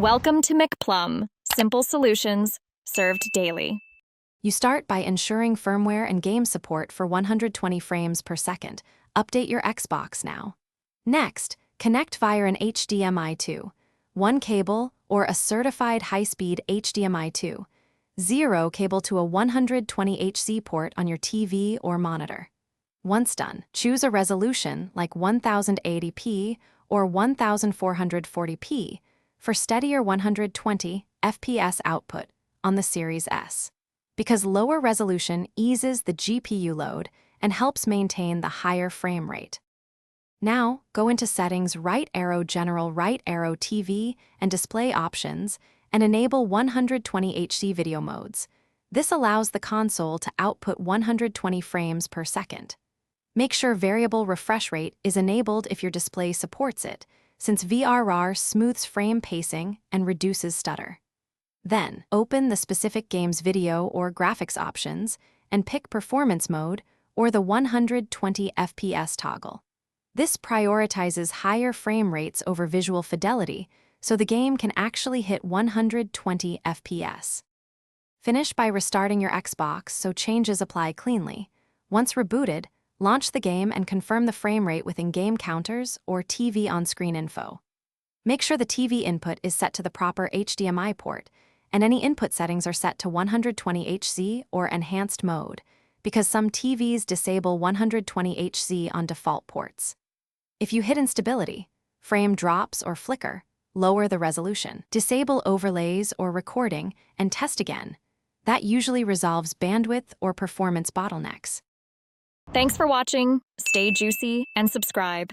Welcome to McPlum, simple solutions served daily. You start by ensuring firmware and game support for 120 frames per second. Update your Xbox now. Next, connect via an HDMI 2, one cable, or a certified high-speed HDMI 2.0 cable to a 120Hz port on your TV or monitor. Once done, choose a resolution like 1080p or 1440p for steadier 120 FPS output on the Series S, because lower resolution eases the GPU load and helps maintain the higher frame rate. Now, go into Settings, right arrow General, right arrow TV and Display Options, and enable 120Hz video modes. This allows the console to output 120 frames per second. Make sure variable refresh rate is enabled if your display supports it, since VRR smooths frame pacing and reduces stutter. Then, open the specific game's video or graphics options and pick Performance Mode or the 120 FPS toggle. This prioritizes higher frame rates over visual fidelity, so the game can actually hit 120 FPS. Finish by restarting your Xbox so changes apply cleanly. Once rebooted, launch the game and confirm the frame rate with in-game counters or TV on-screen info. Make sure the TV input is set to the proper HDMI port, and any input settings are set to 120Hz or enhanced mode, because some TVs disable 120Hz on default ports. If you hit instability, frame drops or flicker, lower the resolution. Disable overlays or recording and test again. That usually resolves bandwidth or performance bottlenecks. Thanks for watching. Stay juicy and subscribe.